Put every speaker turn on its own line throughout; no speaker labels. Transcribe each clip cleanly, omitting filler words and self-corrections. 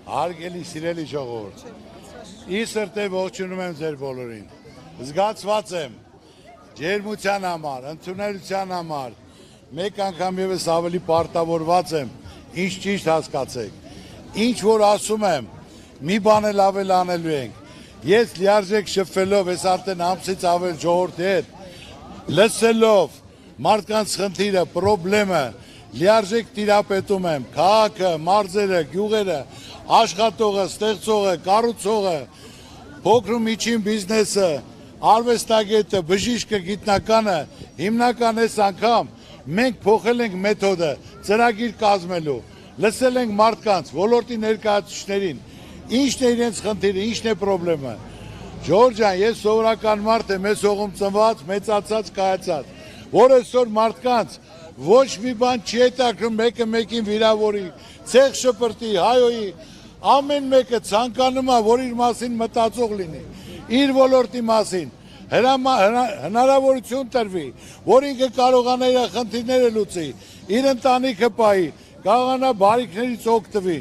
Հարգելի սիրելի ժողովուրդ, ի սրտե ողջունում եմ ձեր բոլորին, զգացված եմ ջերմության համար, ընդունելության համար, մեկ անգամ ևս ավելի պարտավորված եմ, ինչ ճիշտ հասկացեք, ինչ որ ասում եմ, մի բան էլ ավել անելու ենք, ես լիարժեք շփվելով, ես արդեն ամսից ավել ժողովրդի հետ, լսելով մարդկանց խնդիրը, պրոբլեմը, լիարժեք տիրապետում եմ, քաղաքը, մարզերը, գյուղերը, աշխատողը, ստեղծողը, կառուցողը, փոքր ու միջին բիզնեսը, արվեստագետը, բժիշկը, գիտնականը, հիմնական այս անգամ մենք փոխել ենք մեթոդը ծրագիր կազմելու, լսել ենք մարդկանց, ոլորտի ներկայացուցիչներին, ինչն է իրենց խնդիրը, ինչն է պրոբլեմը։ Ժողովուրդ ջան, ես սովորական մարդ եմ, ես հողում ծնված, մեծացած, կայացած, որ այսօր մարդկանց ոչ մի բան չի հետաքրքրում, մեկը մեկին վիրավորի, ցեղ շպրտի, հայոյի, ամեն մեկը ցանկանում է, որ իր մասին մտածող լինի, իր ոլորտի մասին, հնարավորություն տրվի, որ ինքը կարողանա իր խնդիրները լուծի, իր ընտանիքը պահի, կարողանա բարիքներից օգտվի,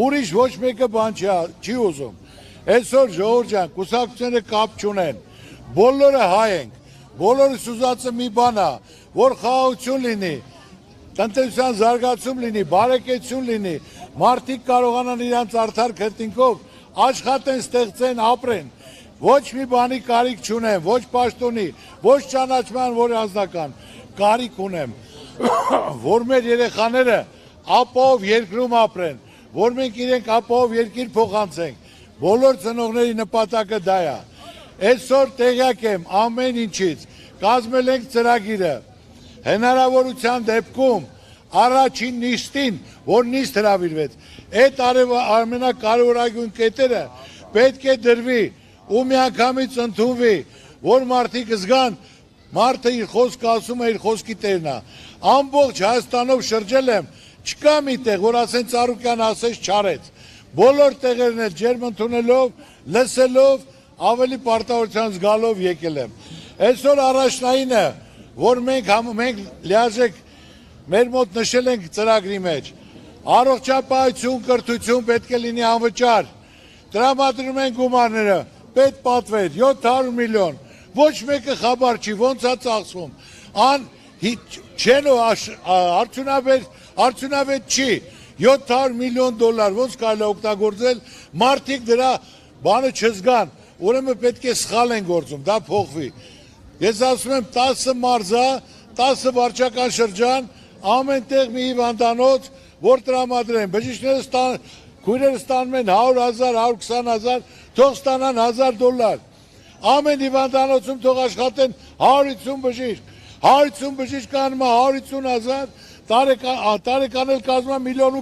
ուրիշ ոչ մեկը բան չի ուզում։ Այսօր ժողովուրդ ջան, կուսակցությունները կապ չունեն, բոլորը հայ ենք, բոլորս ուզածը մի բան է, որ խաղաղություն լինի, տնտեսության զարգացում լինի, բարեկեցություն լինի, մարդիկ կարողանան իրանց արդար քրտինքով աշխատեն, ստեղծեն, ապրեն, ոչ մի բանի կարիք չունեմ, ոչ պաշտոնի, ոչ ճանաչման, որ անձնական, կարիք ունեմ, որ մեր երեխաները ապահով երկրում ապրեն, որ մենք իրենք ապահով երկիր փոխանցենք, բոլոր ծնողների նպատակը դա է։ Այսօր տեղյակ եմ ամեն ինչից, կազմել ենք ծրագիրը, հնարավորության դեպքում առաջին նիստին, որ նիստ հրավիրվեց, այդ ամենակարևորագույն կետերը պետք է դրվի ու միանգամից ընդունվի, որ մարդիկ զգան, մարդը իր խոսքը ասում է, իր խոսքի տերն է։ Ամբողջ Հայաստանով շրջել եմ, չկա մի տեղ, որ ասեն Ծառուկյան ասեց չարեց։ Բոլոր տեղերն էլ ջերմ ընդունելով, լսելով, ավելի պարտավորության զգալով եկել եմ։ Այսօր առաջնայինը, որ մենք լիարժեք մեր մոտ նշել ենք ծրագրի մեջ, առողջապահություն, կրթություն պետք է լինի անվճար, տրամադրում են գումարները, պետ պատվեր, 700 միլիոն, ոչ մեկը խաբար չի, ոնց է ծախսվում, արդյունավետ չի, 700 միլիոն դոլար, ոնց կարելի է օգտագործել, մարդիկ դրա բանը չզգան, ուրեմն պետք է սխալ են գործում, դա փոխվի։ Ես ասում եմ 10 մարզա, 10 վարչական շրջան, ամեն տեղ մի հիվանդանոց, որ տրամադրեն, բժիշկները քույրերը ստանում են 100,000, 120,000, թող ստանան $1000։ Ամեն հիվանդանոցում թող աշխատեն 150 բժիշկ, 150 բժիշկ կանում է 150,000, տարեկան էլ կազմում է 1,5 միլիոն,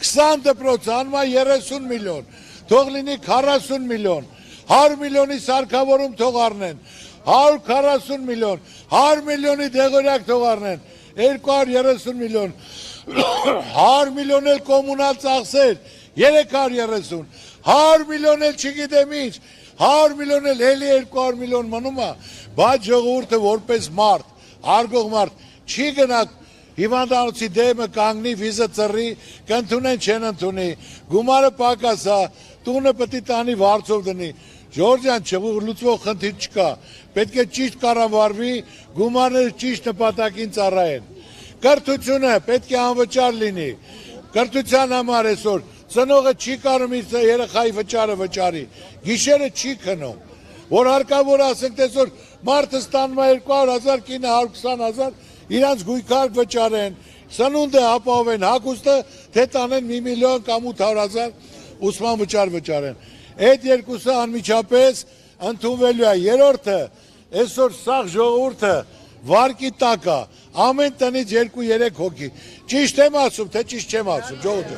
20 դպրոց անում է 30 միլիոն, թող լինի 40 միլիոն, 100 միլիոնի սարքավորում թող առնեն, 140 միլիոն, 100 միլիոնի դեղորյակ թող առնեն, 230 միլիոն, 100 միլիոն էլ կոմունալ ծախսեր, 330, 100 միլիոն էլ չգիտեմ ինչ, 100 միլիոն էլ էլի 200 միլիոն մնում է, բայց ժողովուրդը որպես մարդ, արգող մարդ, չի գնա հիվանդանոցի դեմը կանգնի, վիզը ծռի, կընդունեն չեն ընդունի, գումարը պակաս է, տունը պետք է տանի վարձով դնի, Ժողովուրդ ջան, լուծվող խնդիր չկա, պետք է ճիշտ կառավարվի, գումարները ճիշտ նպատակին ծառայեն։ Կրթությունը պետք է անվճար լինի, կրթության համար այսօր ծնողը չի կարող իր երեխայի վճարը վճարի, գիշերը չի քնում, որ հարկավոր ասենք այսօր մարդը ստանում է 200,000, կինը 120,000, իրանց գույքարկ վճարեն, սնունդը ապահովեն, հագուստը թե տանեն 1 միլիոն կամ 800,000 ուսման վճար վճարեն։ Այդ երկուսը անմիջապես ընդունվելու է։ Երրորդը, այսօր սաղ ժողովուրդը վարկի տակ է, ամեն տնից 2-3 հոգի։ Ճիշտ եմ ասում, թե ճիշտ չեմ ասում, ժողովուրդը։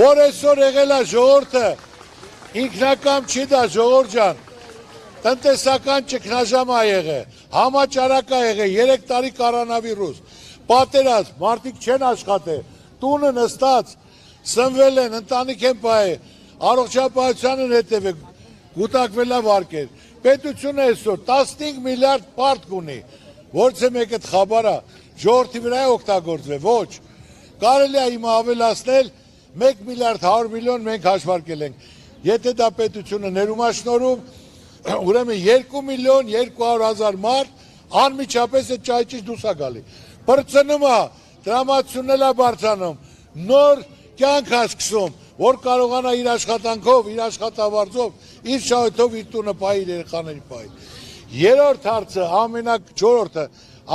Որ այսօր եղել է ժողովուրդը, ինքնակամ չի դա, ժողովուրդ ջան, տնտեսական ճգնաժամ է եղել, համաճարակ է եղել, 3 տարի կորոնավիրուս, պատերազմ, մարդիկ չեն աշխատել, տունը նստած, սնվել են, ընտանիք են պահել, առողջապահությանը հետևել, գուտակվել է վարկեր։ Պետությունը այսօր 15 միլիարդ պարտք ունի, որց է մեկը խաբարա, ժողովրդի վրա է օգտագործվել, ոչ։ կարելի է հիմա ավելացնել 1 միլիարդ 100 միլիոն մենք հաշվարկել ենք։ Եթե դա պետությունը ներումաշնորհում, ուրեմն 2 միլիոն 200 հազար մարդ անմիջապես այդ ճայճից դուրս է գալի։ Բրծնում է, դրամատությունն է բարձրանում, նոր կյանք է սկսում, որ կարողանա իր աշխատանքով, իր աշխատավարձով, իր շահույթով իր տունը պահի, իր երեխաների պահի։ Երրորդ հարցը, չորրորդը,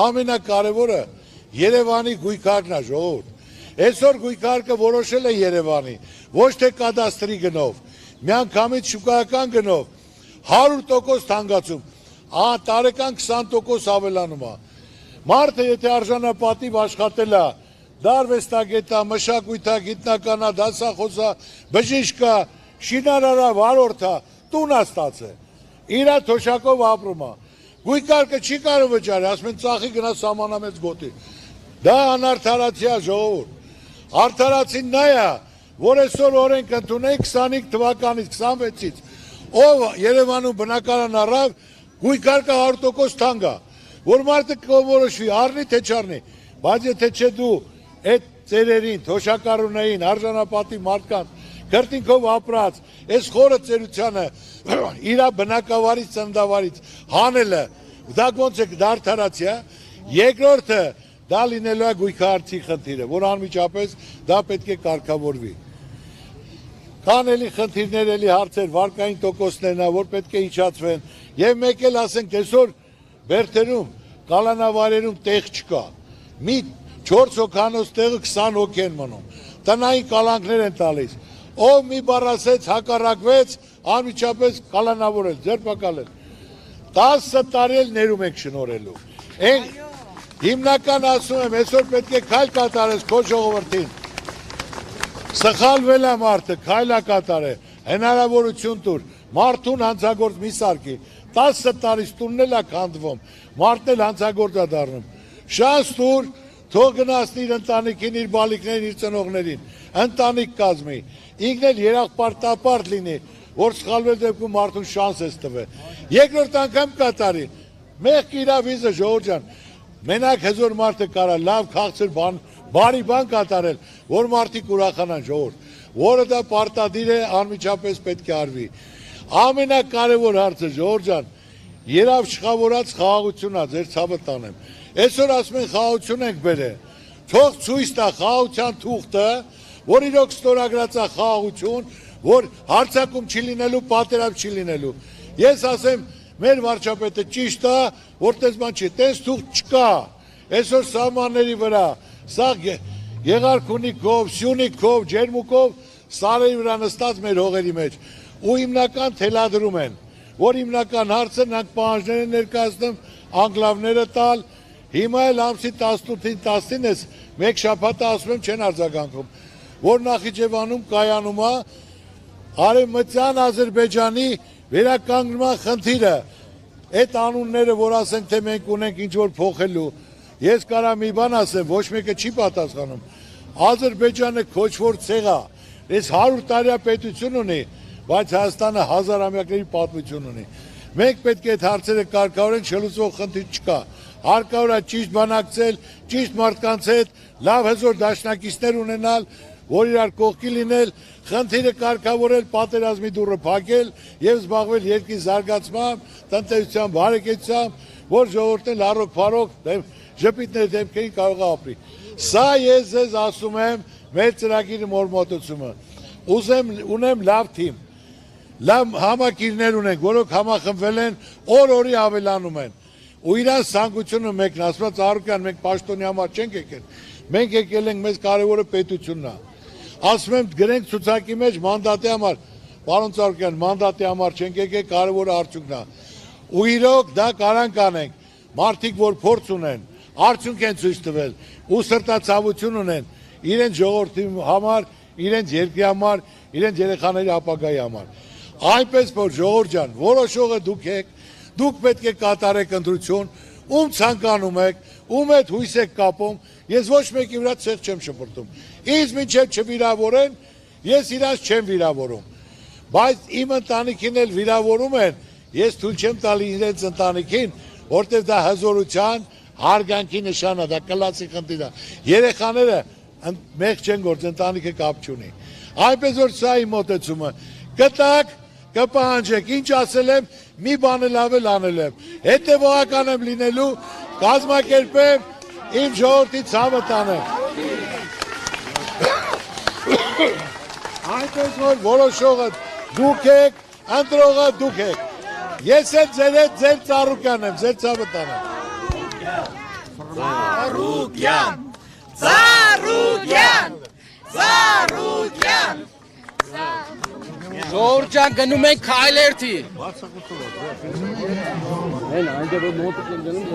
ամենակարևորը Երևանի գույքարկն է, ժողովուրդ։ Այսօր գույքարկը որոշել է Երևանի, ոչ թե կադաստրի գնով, միանգամից շուկայական գնով 100% թանկացում, տարեկան 20% ավելանում է։ Մարդը եթե արժանապատիվ աշխատել է, դարվեստագետա, մշակույթա, գիտնականա, դասախոսա, բժիշկա, շինարարա, վարորդա, տուն է ստացել, իրա թոշակով ապրում է։ Գույքարկը չի կարող վճարել, ասում են ծախի գնա սահմանամեծ գոտի։ Դա անարդարացի է, ժողովուրդ։ Արդարացին նա է, որ այսօր օրենք ընդունենք 25 թվականից, 26-ից, ով Երևանում բնակարան առավ, գույքարկը 100% թանկ է, որ մարդը կորոշվի, առնի թե չառնի, բայց եթե չէ դու այդ ծերերին, թոշակառուներին, արժանապատիվ մարդկանց, քրտինքով ապրած, այս խորը ծերությանը իրա բնակավարից, ծննդավարից հանելը, դա ոնց է արդարացի է։ Երկրորդը դա լինելու է գույքահարցի խնդիրը, որ անմիջապես դա պետք է կարգավորվի։ Կան էլի խնդիրներ, էլի հարցեր, վարկային տոկոսներն է, որ պետք է իջացվեն, եւ մեկ էլ ասենք այսօր Բերդերում, կալանավարերում տեղ չկա։ Մի 4 հոգանոց տեղը 20 հոգի են մնում։ Տնային կալանքներ են տալիս։ Ով մի բառ ասեց, հակառակվեց, անմիջապես կալանավորել, ձերբակալել։ 10 տարի էլ ներում ենք շնորհելու։ Հիմնական ասում եմ, այսօր պետք է քայլ կատարես քո ժողովրդին։ Սխալվել է մարդը, քայլ է կատարել, հնարավորություն տուր, մարդուն հանցագործ մի սարքի։ 10 տարից տունն էլ է քանդվում, մարդն էլ հանցագործ է դառնում։ Շանս տուր, թող գնացնի իր ընտանիքին, իր բալիկներին, իր ծնողներին, ընտանիք կազմի, ինքն էլ երախպարտապարտ լինի, որ սխալվել դեպքում մարդուն շանս է տվել։ Երկրորդ անգամ կատարի, մեղք իրա վիզը, ժողովուրդ ջան, մենակ հզոր մարդը կարա լավ քաղցր բարի բան կատարել, որ մարդիկ ուրախանան, ժողովուրդ, որը դա պարտադիր է, անմիջապես պետք է արվի։ Ամենակարևոր հարցը, ժողովուրդ ջան, երավ չխավորած խաղաղությունն է, ձեր ցավը տանեմ։ Այսօր ասում են խաղաղություն ենք բերել, թող ցույց տա խաղաղության թուղթը, որ իրոք ստորագրած է խաղաղություն, որ հարձակում չի լինելու, պատերազմ չի լինելու։ Ես ասեմ, մեր վարչապետը ճիշտ է, որ տես բան չի, տես թուղթ չկա։ Այսօր սահմանների վրա, սա Եղարքունիքով, Սյունիքով, Ջերմուկով, սարերի վրա նստած մեր հողերի մեջ, ու հիմնական թելադրում են, որ հիմնական հարցը նրանք պահանջներ են ներկայացնում, անկլավները տալ, հիմա էլ ամսի 18-ին 19-ից մեկ շաբաթը ասում եմ չեն արձագանքում, որ Նախիջևանում կայանում է Արևմտյան Ադրբեջանի վերականգնման խնդիրը, այդ անունները, որ ասենք թե մենք ունենք ինչ-որ փոխելու, ես կարամ մի բան ասեմ, ոչ մեկը չի պատասխանում, Ադրբեջանը քոչվոր ցեղ է, այս 100 տարյա պետություն ունի, բայց Հայաստանը հազարամյակների պատմություն ունի։ Մենք պետք է այդ հարցերը կարգավորենք, չլուծվող խնդիր չկա։ Հարկավոր է ճիշտ բանակցել, ճիշտ մարդկանց հետ, լավ հզոր դաշնակիցներ ունենալ, որ իրար կողքի լինել, խնդիրը կարգավորել, պատերազմի դուռը փակել եւ զբաղվել երկրի զարգացմամբ, տնտեսության բարեկեցությամբ, որ ժողովուրդն առողջ-փառող ժպիտներ դեմքերին կարող է ապրի։ Սա ես ձեզ ասում եմ մեր ծրագիրի մորմոտությունը։ Ունեմ լավ թիմ, լավ համակիրներ ունենք, որոնք համախմբվել են, օր-օրի ավելանում են։ Ու իրան ցանկությունը մեկն ասված Արուկյան, մենք պաշտոնի համար չենք եկել, մենք եկել ենք, մեզ կարևորը պետությունն է։ Ասում եմ գրենք ցուցակի մեջ մանդատի համար, պարոն Արուկյան, մանդատի համար չենք եկել, կարևորը արդյունքն է։ Ու իրոք դա կարանք անենք, մարդիկ որ փորձ ունեն, արդյունք են ցույց տվել, ու սրտացավություն ունեն իրենց ժողովրդի համար, իրենց երկրի համար, իրենց երեխաների ապագայի համար։ Այնպես որ ժողովուրդ ջան, որոշողը դուք եք, դուք պետք է կատարեք ընտրություն, ում ցանկանում եք, ում հետ հույս եք կապում, ես ոչ մեկի վրա ցեղ չեմ շպրտում։ Ինձ մինչև չվիրավորեն, ես իրանց չեմ վիրավորում։ Բայց իմ ընտանիքին էլ վիրավորում են, ես թույլ չեմ տալի իրենց ընտանիքին, որտեղ դա հզորության, հարգանքի նշան է, դա կլասի խնդիր է։ Երեխաները մեկ չեն գործ, ընտանիքը կապ չունի։ Այնպես որ սա իմ մոտեցումը։ Կտակ, կպահանջեք, ինչ ասել եմ, մի բանը լավ էլ անել եմ։ Հետևողական եմ լինելու, կազմակերպեմ, իմ ժողովրդի ցավը տանեմ։ Այնպես որ որոշողը դուք եք, ընտրողը դուք եք։ Ես էլ ձեր ծառուկյան եմ, ձեր ցավը տանեմ։
Ծառուկյան, Ծառուկյան, Ծառուկյան։
Ժողովուրդ ջան, գնում ենք Քայլերթի։